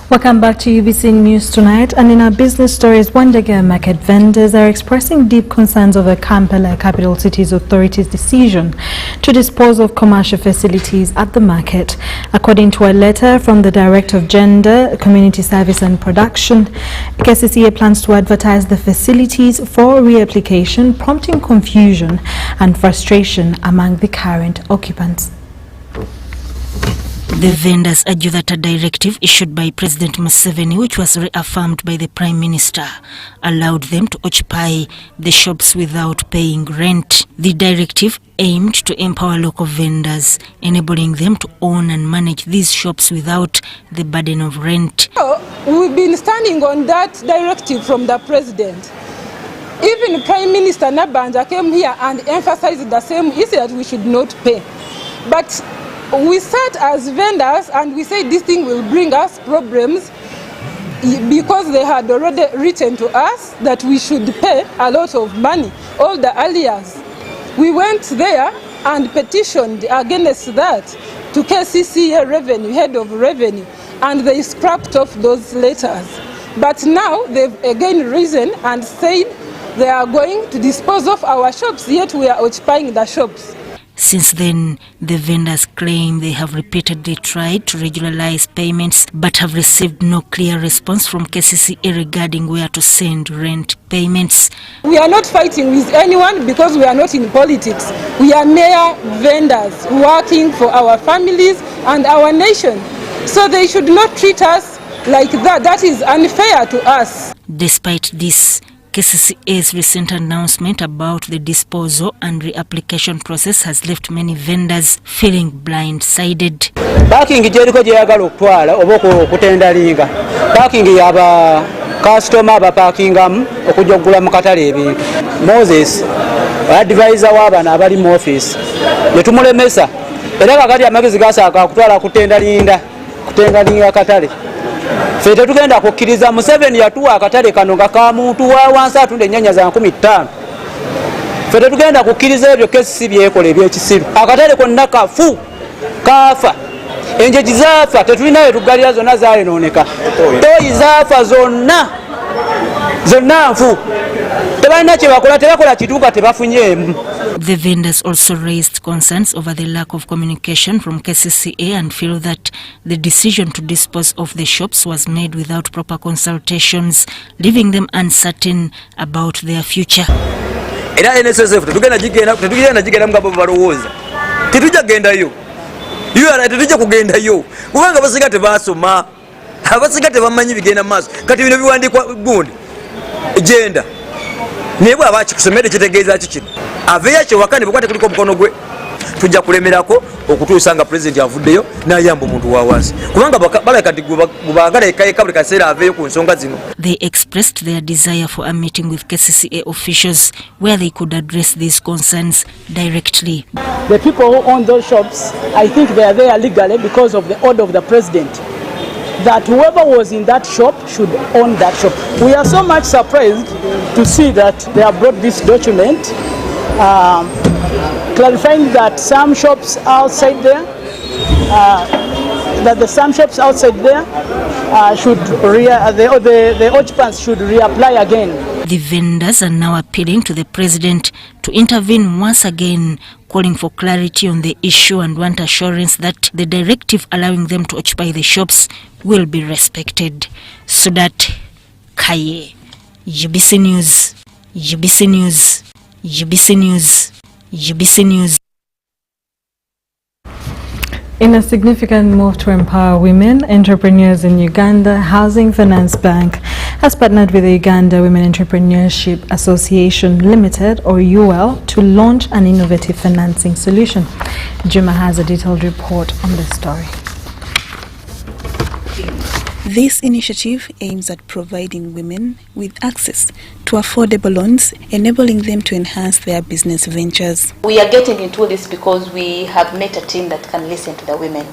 Welcome back to UBC News Tonight, and in our business stories, Wandega market vendors are expressing deep concerns over Kampala Capital City's authority's decision to dispose of commercial facilities at the market. According to a letter from the Director of Gender, Community Service and Production, KCCA plans to advertise the facilities for reapplication, prompting confusion and frustration among the current occupants. The vendors argue that a directive issued by President Museveni, which was reaffirmed by the Prime Minister, allowed them to occupy the shops without paying rent. The directive aimed to empower local vendors, enabling them to own and manage these shops without the burden of rent. We've been standing on that directive from the President. Even Prime Minister Nabanja came here and emphasized the same issue, that we should not pay. But we sat as vendors and we said this thing will bring us problems because they had already written to us that we should pay a lot of money, all the alias. We went there and petitioned against that to KCCA Revenue, head of revenue, and they scrapped off those letters. But now they've again risen and said they are going to dispose of our shops, yet we are occupying the shops. Since then, the vendors claim they have repeatedly tried to regularize payments but have received no clear response from KCCA regarding where to send rent payments. We are not fighting with anyone because we are not in politics. We are mere vendors working for our families and our nation. So they should not treat us like that. That is unfair to us. Despite this, KCCA's recent announcement about the disposal and reapplication process has left many vendors feeling blindsided. Parking jeriko jeyagala okutwala oba okutendalinga. Parking yaba customer ba parkingamu okujogula mu katale ebintu. Moses, advisor w'abana abali mu office, netumulemesa. Era kakati amagezi gasaaka kutwala kutendalinga katale. Fete tugenda kukkiriza Museveni yatuwa akatale kano nga ka muntu wa wansi atunda ennyanya za 15. Fete tugenda kukkiriza ebyo kesi byekola ebyekisiru. Akatale konna kafu kafa. Enjeji zaafa, tetulinayo tugalira zonna zaayononeka. Toyi zaafa zonna nfu. Tebalina kye bakola, tebakola kituuka tebafunyeemu. The vendors also raised concerns over the lack of communication from KCCA and feel that the decision to dispose of the shops was made without proper consultations, leaving them uncertain about their future. Era NSSF tetugenda jigenda mugabo balowooza. Tetujja kugendayo. Tetujja kugendayo. Kubanga abasiga tebasoma. Abasiga tebamanyi bigenda maaso. Kati bino biwandiikwa gundi. Agenda. Nebwe abachi kusomera kitegeeza kikino. Aveya kye wakane bukwate kuliko mukono gwe. Tujja kulemerako okutuusanga president avuddeyo n'ayamba omuntu wa wansi. Kubanga balakati gubagala ekayeka buli kaseera aveyo ku nsonga zino. They expressed their desire for a meeting with KCCA officials where they could address these concerns directly. The people who own those shops, I think they are there legally because of the order of the president, that whoever was in that shop should own that shop. We are so much surprised to see that they have brought this document clarifying that some shops outside there, the occupants should reapply again. The vendors are now appealing to the president to intervene once again, calling for clarity on the issue and want assurance that the directive allowing them to occupy the shops will be respected. So that Kaye, UBC News, UBC News, UBC News, UBC News. In a significant move to empower women entrepreneurs in Uganda, Housing Finance Bank has partnered with the Uganda Women Entrepreneurship Association Limited, or UL, to launch an innovative financing solution. Juma has a detailed report on this story. This initiative aims at providing women with access to affordable loans, enabling them to enhance their business ventures. We are getting into this because we have met a team that can listen to the women.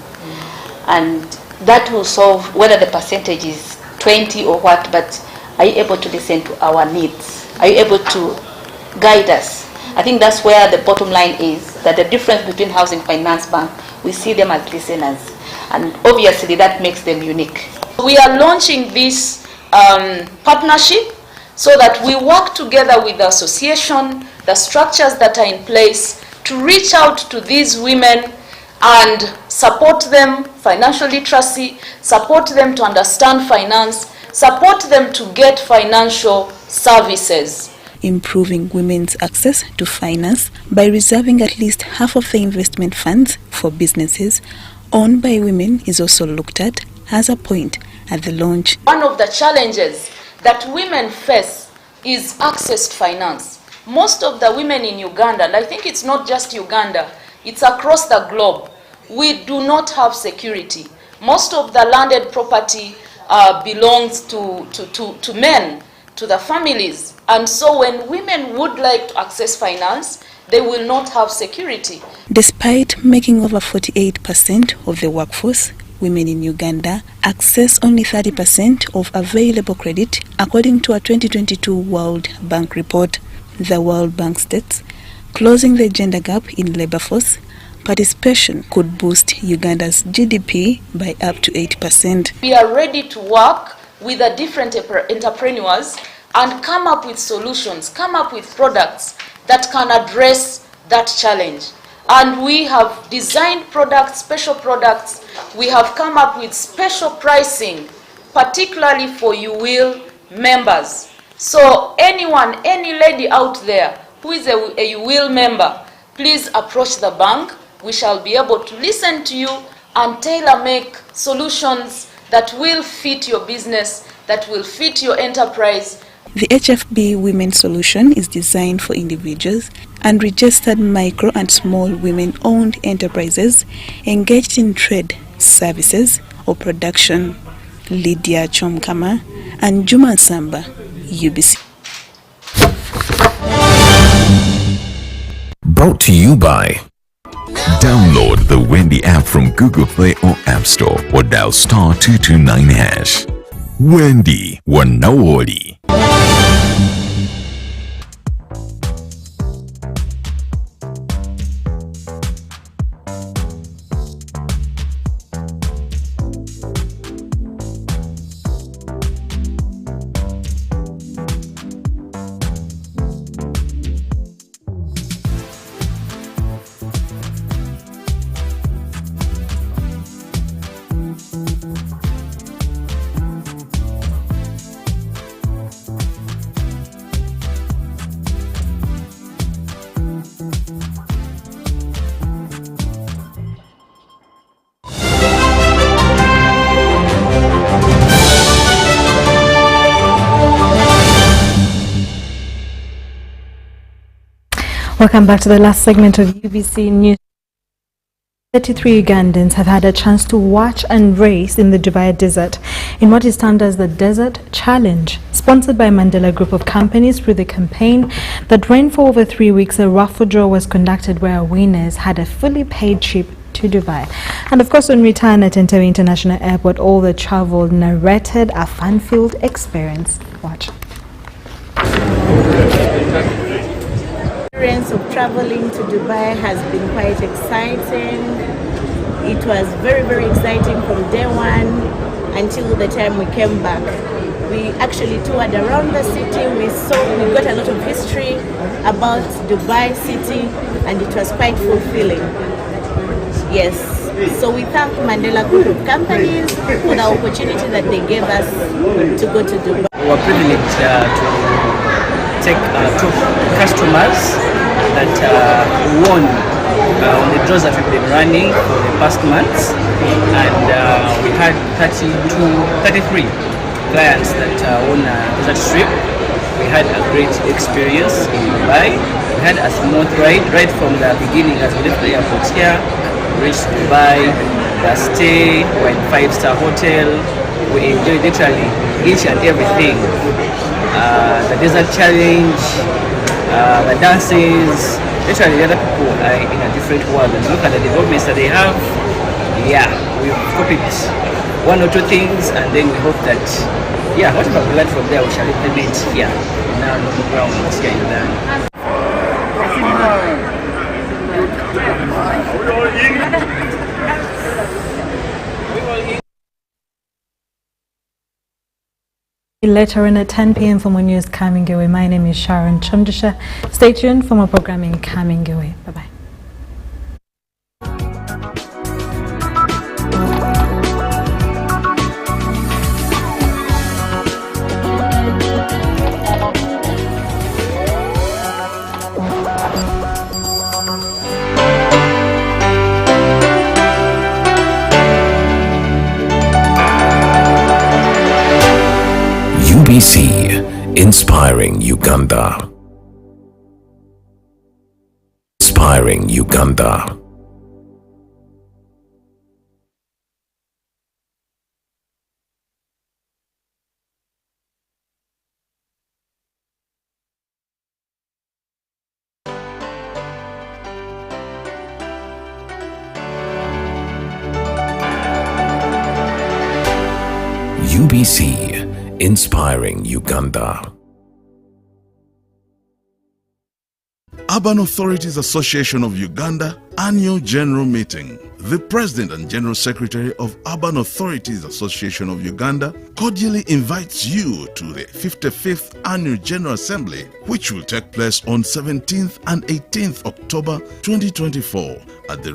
And that will solve whether the percentage is 20 or what, but are you able to listen to our needs? Are you able to guide us? I think that's where the bottom line is, that the difference between Housing Finance Bank, we see them as listeners. And obviously that makes them unique. We are launching this partnership so that we work together with the association, the structures that are in place, to reach out to these women and support them, financial literacy, support them to understand finance, support them to get financial services. Improving women's access to finance by reserving at least half of the investment funds for businesses, owned by women is also looked at as a point at the launch. One of the challenges that women face is access to finance. Most of the women in Uganda, and I think it's not just Uganda, it's across the globe, we do not have security. Most of the landed property belongs to men, to the families. And so when women would like to access finance, they will not have security. Despite making over 48% of the workforce, women in Uganda access only 30% of available credit, according to a 2022 World Bank report. The World Bank states, closing the gender gap in labor force participation could boost Uganda's GDP by up to 8%. We are ready to work with the different entrepreneurs and come up with solutions, come up with products that can address that challenge. And we have designed products, special products. We have come up with special pricing, particularly for UWIL members. So anyone, any lady out there who is a UWIL member, please approach the bank. We shall be able to listen to you and tailor-make solutions that will fit your business, that will fit your enterprise. The HFB Women's Solution is designed for individuals and registered micro and small women-owned enterprises engaged in trade, services, or production. Lydia Chomkama and Juma Samba, UBC. Brought to you by... Download the Wendy app from Google Play or App Store or dial star 229 hash. Wendy, wanawori. Welcome back to the last segment of UBC News. 33 Ugandans have had a chance to watch and race in the Dubai desert in what is termed as the Desert Challenge. Sponsored by Mandela Group of Companies through the campaign that ran for over 3 weeks, a raffle draw was conducted where winners had a fully paid trip to Dubai. And of course, when return at Entebbe International Airport, all the travel narrated a fun-filled experience. Watch. Experience of traveling to Dubai has been quite exciting. It was very, very exciting from day one until the time we came back. We actually toured around the city. We got a lot of history about Dubai city, and it was quite fulfilling. Yes. So we thank Mandela Group of Companies for the opportunity that they gave us to go to Dubai. We were privileged to take two customers that won on the draws that we've been running for the past months, and we had 33 clients that won a desert trip. We had a great experience in Dubai. We had a smooth ride right from the beginning as we left the airport here. We reached Dubai, the stay, we were in 5-star hotel. We enjoyed literally each and everything. The desert challenge, the dances, literally the other people are in a different world. And look at the developments that they have. Yeah, we've copied one or two things, and then we hope that, yeah, whatever we learned from there we shall implement here now on the ground here in Uganda. Later on at 10 p.m. for more news coming your way. My name is Sharon Kyomugisha. Stay tuned for more programming coming your way. Bye-bye. UBC, inspiring Uganda. Inspiring Uganda. UBC, inspiring Uganda. Urban Authorities Association of Uganda Annual General Meeting. The President and General Secretary of Urban Authorities Association of Uganda cordially invites you to the 55th Annual General Assembly, which will take place on 17th and 18th October 2024 at the